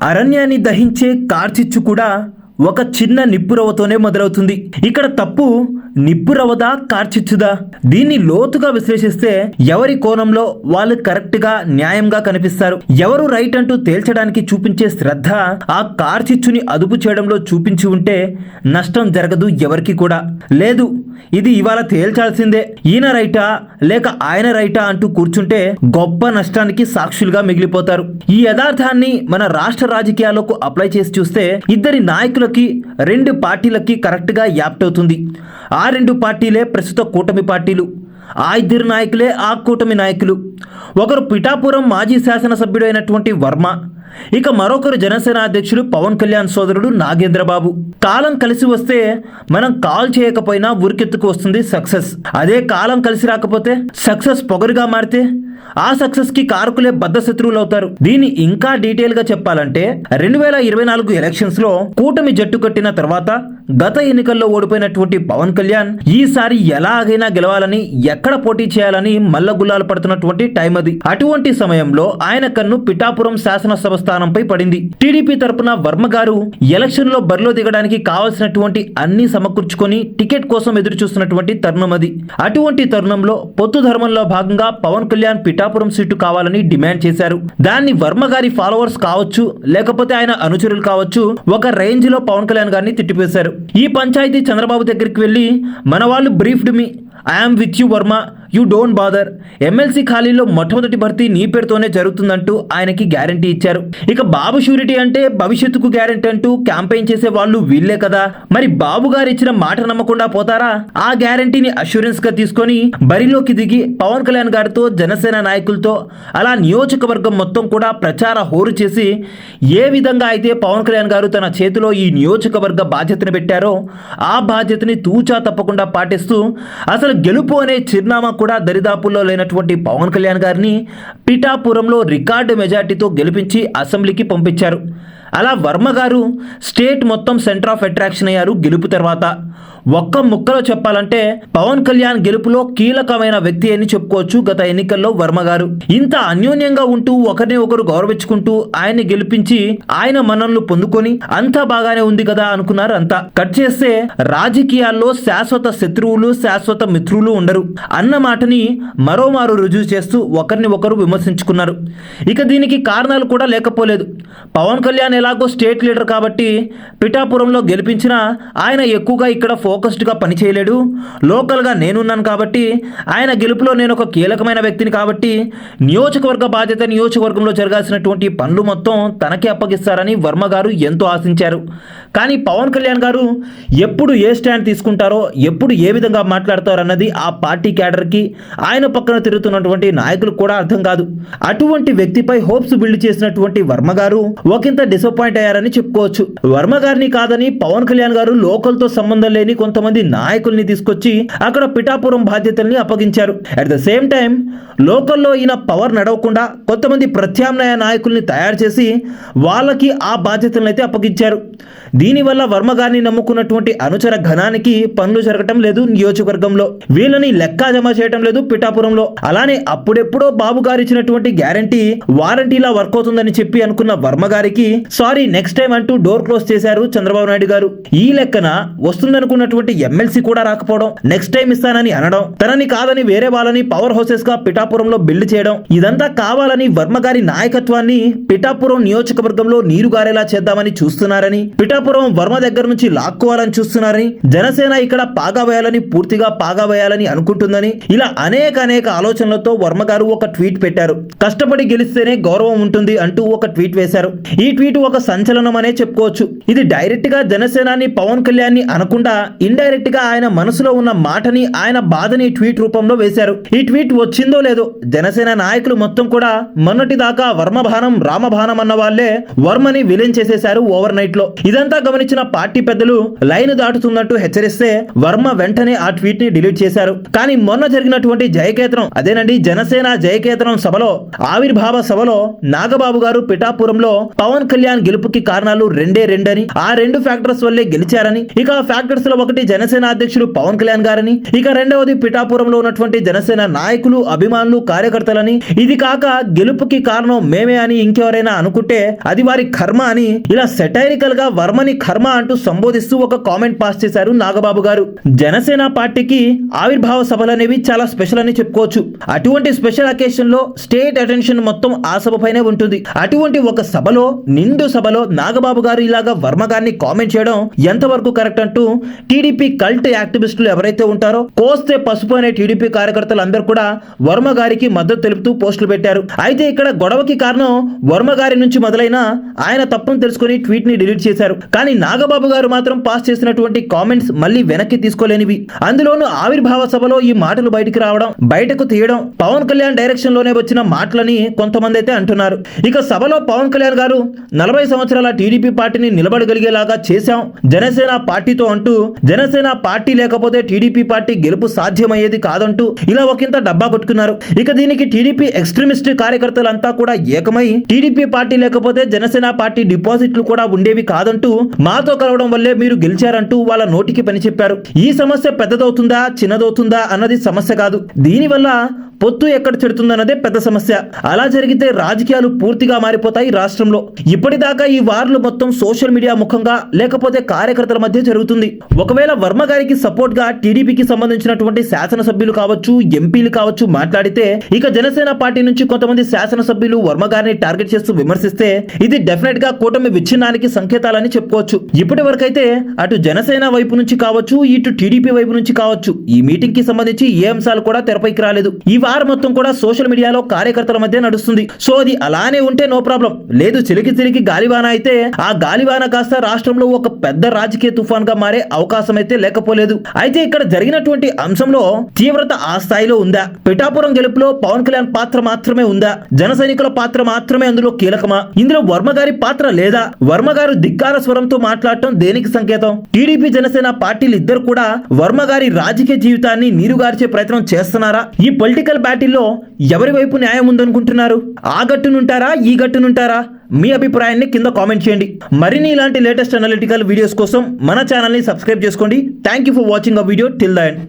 అరణ్యాన్ని దహించే కార్చిచ్చు కూడా ఒక చిన్న నిప్పురవ్వతోనే మొదలవుతుంది. ఇక్కడ తప్పు నిప్పురవ్వదా కార్చిచ్చుదా? దీన్ని లోతుగా విశ్లేషిస్తే ఎవరి కోణంలో వాళ్ళు కరెక్ట్ గా న్యాయంగా కనిపిస్తారు. ఎవరు రైట్ అంటూ తేల్చడానికి చూపించే శ్రద్ధ ఆ కార్చిచ్చుని అదుపు చేయడంలో చూపించి ఉంటే నష్టం జరగదు ఎవరికి కూడా. లేదు ఇది ఇవాళ తేల్చాల్సిందే, ఈయన రైటా లేక ఆయన రైటా అంటూ కూర్చుంటే గొప్ప నష్టానికి సాక్షులుగా మిగిలిపోతారు. ఈ యథార్థాన్ని మన రాష్ట్ర రాజకీయాలకు అప్లై చేసి చూస్తే ఇద్దరి నాయకులకి, రెండు పార్టీలకి కరెక్ట్ గా యాప్ట్ అవుతుంది. ఆ రెండు పార్టీలే ప్రస్తుత కూటమి పార్టీలు, ఆ ఇద్దరు నాయకులే ఆ కూటమి నాయకులు. ఒకరు పిఠాపురం మాజీ శాసనసభ్యుడు అయినటువంటి వర్మ, ఇక మరొకరు జనసేన అధ్యక్షుడు పవన్ కళ్యాణ్ సోదరుడు నాగేంద్రబాబు. కాలం కలిసి వస్తే మనం కాల్ చేయకపోయినా ఉరికెత్తుకు వస్తుంది సక్సెస్. అదే కాలం కలిసి రాకపోతే సక్సెస్ పొగరుగా మారితే ఆ సక్సెస్ కి కారకులే బద్ద శత్రువులు అవుతారు. దీన్ని ఇంకా డీటెయిల్ గా చెప్పాలంటే 2024 ఎలక్షన్స్ లో కూటమి జట్టు కట్టిన తర్వాత గత ఎన్నికల్లో ఓడిపోయినటువంటి పవన్ కళ్యాణ్ ఈసారి ఎలాగైనా గెలవాలని, ఎక్కడ పోటీ చేయాలని మల్లగుల్లాలు పడుతున్నటువంటి టైం అది. అటువంటి సమయంలో ఆయన కన్ను పిఠాపురం శాసనసభ స్థానంపై పడింది. టీడీపీ తరపున వర్మ గారు ఎలక్షన్ లో బరిలో దిగడానికి కావాల్సినటువంటి అన్ని సమకూర్చుకొని టికెట్ కోసం ఎదురు చూస్తున్నటువంటి తరుణం అది. అటువంటి తరుణంలో పొత్తు ధర్మంలో భాగంగా పవన్ కళ్యాణ్ పిఠాపురం సీటు కావాలని డిమాండ్ చేశారు. దాన్ని వర్మ గారి ఫాలోవర్స్ కావచ్చు, లేకపోతే ఆయన అనుచరులు కావచ్చు, ఒక రేంజ్ లో పవన్ కళ్యాణ్ గారిని తిట్టిపేశారు. ఈ పంచాయతీ చంద్రబాబు దగ్గరికి వెళ్ళి మన వాళ్ళు briefed me, I'm with you Varma, you don't bother, MLC ఖాళీలో మొట్టమొదటి భర్తీ నీ పేరుతోనే జరుగుతుందంటూ ఆయనకి గ్యారంటీ ఇచ్చారు. ఇక బాబు షూరిటీ అంటే భవిష్యత్తుకు గ్యారంటీ అంటూ క్యాంపెయిన్ చేసే వాళ్ళు వీళ్ళే కదా. మరి బాబు గారు ఇచ్చిన మాట నమ్మకుండా పోతారా? ఆ గ్యారంటీని అష్యూరెన్స్ గా తీసుకొని బరిలోకి దిగి పవన్ కళ్యాణ్ గారితో, జనసేన నాయకులతో, అలా నియోజకవర్గం మొత్తం కూడా ప్రచార హోరు చేసి ఏ విధంగా అయితే పవన్ కళ్యాణ్ గారు తన చేతిలో ఈ నియోజకవర్గ బాధ్యతను పెట్టారో ఆ బాధ్యతని తూచా తప్పకుండా పాటిస్తూ అసలు గెలుపు అనే చిరునామా కూడా దరిదాపుల్లో లేనటువంటి పవన్ కళ్యాణ్ గారిని పిఠాపురంలో రికార్డు మెజార్టీతో గెలిపించి అసెంబ్లీకి పంపించారు. అలా వర్మ గారు స్టేట్ మొత్తం సెంటర్ ఆఫ్ అట్రాక్షన్ అయ్యారు గెలుపు తర్వాత. ఒక్క ముక్కలో చెప్పాలంటే పవన్ కళ్యాణ్ గెలుపులో కీలకమైన వ్యక్తి అని చెప్పుకోవచ్చు గత ఎన్నికల్లో వర్మ గారు. ఇంత అన్యోన్యంగా ఉంటూ ఒకరిని ఒకరు గౌరవించుకుంటూ ఆయన్ని గెలిపించి ఆయన మన్ననలు పొందుకొని అంతా బాగానే ఉంది కదా అనుకున్నారు అంతా. కట్ చేస్తే రాజకీయాల్లో శాశ్వత శత్రువులు, శాశ్వత మిత్రులు ఉండరు అన్న మాటని మరోమారు రుజువు చేస్తూ ఒకరిని ఒకరు విమర్శించుకున్నారు. ఇక దీనికి కారణాలు కూడా లేకపోలేదు. పవన్ కళ్యాణ్ ఎలాగో స్టేట్ లీడర్ కాబట్టి పిఠాపురంలో గెలిపించినా ఆయన ఎక్కువగా ఇక్కడ ఫోకస్డ్గా పనిచేయలేడు. లోకల్గా నేనున్నాను కాబట్టి, ఆయన గెలుపులో నేను ఒక కీలకమైన వ్యక్తిని కాబట్టి నియోజకవర్గ బాధ్యత, నియోజకవర్గంలో జరగాల్సినటువంటి పనులు మొత్తం తనకే అప్పగిస్తారని వర్మ గారు ఎంతో ఆశించారు. కానీ పవన్ కళ్యాణ్ గారు ఎప్పుడు ఏ స్టాండ్ తీసుకుంటారో, ఎప్పుడు ఏ విధంగా మాట్లాడతారో అన్నది ఆ పార్టీ క్యాడర్కి, ఆయన పక్కన తిరుగుతున్నటువంటి నాయకులకు కూడా అర్థం కాదు. అటువంటి వ్యక్తిపై హోప్స్ బిల్డ్ చేసినటువంటి వర్మ గారు ఒకంత డిసప్పాయింట్ అయ్యారని చెప్పుకోవచ్చు. వర్మ గారిని కాదని పవన్ కళ్యాణ్ గారు లోకల్తో సంబంధం లేని కొంతమంది నాయకుల్ని తీసుకొచ్చి అక్కడ పిఠాపురం బాధ్యతల్ని అప్పగించారు. అట్ ద సేమ్ టైం లోకల్లో ఈయన పవర్ నడవకుండా కొంతమంది ప్రత్యామ్నాయ నాయకుల్ని తయారు చేసి వాళ్ళకి ఆ బాధ్యతలను అయితే అప్పగించారు. దీనివల్ల వర్మ గారిని నమ్ముకున్నటువంటి అనుచర ఘనానికి పనులు జరగటం లేదు నియోజకవర్గంలో, వీళ్ళని లెక్క జమ చేయటం లేదు పిఠాపురంలో. అలానే అప్పుడెప్పుడో బాబు గారు ఇచ్చినటువంటి గ్యారంటీ వారంటీలా వర్క్ అవుతుందని చెప్పి అనుకున్న వర్మ గారికి సారీ నెక్స్ట్ టైం అంటూ డోర్ క్లోజ్ చేశారు చంద్రబాబు నాయుడు గారు. ఈ లెక్కన వస్తుందనుకున్నటువంటి ఎమ్మెల్సీ కూడా రాకపోవడం, నెక్స్ట్ టైం ఇస్తానని అనడం, తనని కాదని వేరే వాళ్ళని పవర్ హౌసెస్ గా పిఠాపురంలో బిల్డ్ చేయడం, ఇదంతా కావాలని వర్మ గారి నాయకత్వాన్ని పిఠాపురం నియోజకవర్గంలో నీరు గారేలా చేద్దామని చూస్తున్నారని, పిఠాపురం వర్మ దగ్గర నుంచి లాక్కోవాలని చూస్తున్నారని, జనసేన ఇక్కడ పాగా వేయాలని, పూర్తిగా పాగా వేయాలని అనుకుంటుందని, ఇలా అనేక ఆలోచనలతో వర్మ గారు ఒక ట్వీట్ పెట్టారు. కష్టపడి గెలిస్తేనే గౌరవం ఉంటుంది అంటూ ఒక ట్వీట్ వేశారు. ఈ ట్వీట్ ఒక సంచలనం అనే చెప్పుకోవచ్చు. ఇది డైరెక్ట్ గా జనసేనాని, పవన్ కళ్యాణ్ ని అనకుండా ఇండైరెక్ట్ గా ఆయన మనసులో ఉన్న మాటని, ఆయన బాధని ట్వీట్ రూపంలో వేశారు. ఈ ట్వీట్ వచ్చిందో లేదో జనసేన నాయకులు మొత్తం కూడా మొన్నటి దాకా వర్మబాణం రామబాణం అన్న వాళ్ళే వర్మని విలన్ చేసేశారు ఓవర్ నైట్ లో. ఇదంతా గమనించిన పార్టీ పెద్దలు లైన్ దాటుతున్నట్టు హెచ్చరిస్తే వర్మ వెంటనే ఆ ట్వీట్ ని డిలీట్ చేశారు. కానీ మొన్న జరిగినటువంటి జయకేతనం, అదేనండి జనసేన జయకేతనం సభలో, ఆవిర్భావ సభలో నాగబాబు గారు పిఠాపురంలో పవన్ కళ్యాణ్ కళ్యాణ్ గెలుపుకి కారణాలు రెండని, ఆ 2 ఫ్యాక్టర్స్ వల్లే గెలిచారని, ఇక ఆ ఫ్యాక్టర్స్ లో ఒకటి జనసేన అధ్యక్షుడు పవన్ కళ్యాణ్ గారని, ఇక రెండవది పిఠాపురంలో ఉన్నటువంటి జనసేన నాయకులు, అభిమానులు, కార్యకర్తలని, ఇది కాక గెలుపుకి కారణం మేమే అని ఇంకెవరైనా అనుకుంటే అది వారి కర్మ అని ఇలా సెటైరికల్ గా వర్మని కర్మ అంటూ సంబోధిస్తూ ఒక కామెంట్ పాస్ చేశారు నాగబాబు గారు. జనసేన పార్టీకి ఆవిర్భావ సభలు అనేవి చాలా స్పెషల్ అని చెప్పుకోవచ్చు. అటువంటి స్పెషల్ అకేషన్ లో స్టేట్ అటెన్షన్ మొత్తం ఆ సభ పైనే ఉంటుంది. అటువంటి ఒక సభలో, నిండు సభలో నాగబాబు గారు ఇలాగా వర్మ గారిని కామెంట్ చేయడం ఎంతవరకు కరెక్ట్ అంటూ టీడీపీ కల్ట్ యాక్టివిస్టులు ఎవరైతే ఉంటారో, కోస్తే పసుపు అనే టీడీపీ కార్యకర్తలు అందరూ కూడా వర్మ గారికి మద్దతు తెలుపుతూ పోస్టులు పెట్టారు. అయితే ఇక్కడ గొడవకి కారణం వర్మ గారి నుంచి మొదలైన ఆయన తప్పును తెలుసుకుని ట్వీట్ ని డిలీట్ చేశారు. కానీ నాగబాబు గారు మాత్రం పాస్ చేసినటువంటి కామెంట్స్ మళ్ళీ వెనక్కి తీసుకోలేనివి. అందులోనూ ఆవిర్భావ సభలో ఈ మాటలు బయటికి రావడం, బయటకు తీయడం పవన్ కళ్యాణ్ డైరెక్షన్ లోనే వచ్చిన మాటలని కొంతమంది అయితే అంటున్నారు. ఇక సభలో పవన్ కళ్యాణ్ గారు 40 సంవత్సరాల టీడీపీ పార్టీని నిలబడగలిగేలాగా చేశాం జనసేన పార్టీతో అంటూ, జనసేన పార్టీ లేకపోతే టీడీపీ పార్టీ గెలుపు సాధ్యమయ్యేది కాదంటూ ఇలా ఒకంత డబ్బా కొట్టుకున్నారు. ఇక దీనికి టీడీపీ ఎక్స్ట్రీమిస్ట్ కార్యకర్తలంతా కూడా ఏకమై టీడీపీ పార్టీ లేకపోతే జనసేన పార్టీ డిపాజిట్లు కూడా ఉండేవి కాదంటూ, మాతో కలవడం వల్లే మీరు గెలిచారంటూ వాళ్ళ నోటికి పని చెప్పారు. ఈ సమస్య పెద్దదవుతుందా చిన్నదవుతుందా అన్నది సమస్య కాదు, దీనివల్ల పొత్తు ఎక్కడ చెడుతుందన్నదే పెద్ద సమస్య. అలా జరిగితే రాజకీయాలు పూర్తిగా మారిపోతాయి రాష్ట్రంలో. ఇప్పటిదాకా ఈ వార్లు మొత్తం సోషల్ మీడియా ముఖంగా లేకపోతే కార్యకర్తల మధ్య జరుగుతుంది. ఒకవేళ వర్మ గారికి సపోర్ట్ గా టీడీపీకి సంబంధించినటువంటి శాసనసభ్యులు కావచ్చు, ఎంపీలు కావచ్చు మాట్లాడితే, ఇక జనసేన పార్టీ నుంచి కొంతమంది శాసనసభ్యులు వర్మ గారిని టార్గెట్ చేస్తూ విమర్శిస్తే ఇది డెఫినెట్ గా కూటమి విచ్ఛిన్నానికి సంకేతాలని చెప్పుకోవచ్చు. ఇప్పటి వరకైతే అటు జనసేన వైపు నుంచి కావచ్చు, ఇటు టీడీపీ వైపు నుంచి కావచ్చు, ఈ మీటింగ్ కి సంబంధించి ఏ అంశాలు కూడా తెరపైకి రాలేదు. ఈ వారం మొత్తం కూడా సోషల్ మీడియాలో కార్యకర్తల మధ్య నడుస్తుంది. సో అది అలానే ఉంటే నో ప్రాబ్లం. లేదు చిలికి గాలివాన అయితే ఆ గాలివాన కాస్త రాష్ట్రంలో ఒక పెద్ద రాజకీయ తుఫాన్ గా మారే అవకాశం అయితే లేకపోలేదు. అయితే ఇక్కడ జరిగినటువంటి అంశంలో తీవ్రత ఆ స్థాయిలో ఉందా? పిఠాపురం గెలుపులో పవన్ కళ్యాణ్ పాత్ర మాత్రమే ఉందా? జన సైనికుల పాత్ర మాత్రమే అందులో కీలకమా? ఇందులో వర్మ గారి పాత్ర లేదా? వర్మ గారు ధిక్కార స్వరంతో మాట్లాడటం దేనికి సంకేతం? టీడీపీ జనసేన పార్టీలు ఇద్దరు కూడా వర్మ గారి రాజకీయ జీవితాన్ని నీరుగార్చే ప్రయత్నం చేస్తున్నారా? ఈ పొలిటికల్ బ్యాటిల్లో ఎవరి వైపు న్యాయం ఉందనుకుంటున్నారు? ఆ గట్టునుంటారా, ఈ గట్టునుంటారా? మీ అభిప్రాయాన్ని కింద కామెంట్ చేయండి. మరిన్ని ఇలాంటి లేటెస్ట్ అనలిటికల్ వీడియోస్ కోసం మన ఛానల్ని సబ్స్క్రైబ్ చేసుకోండి. Thank you for watching a video till the end.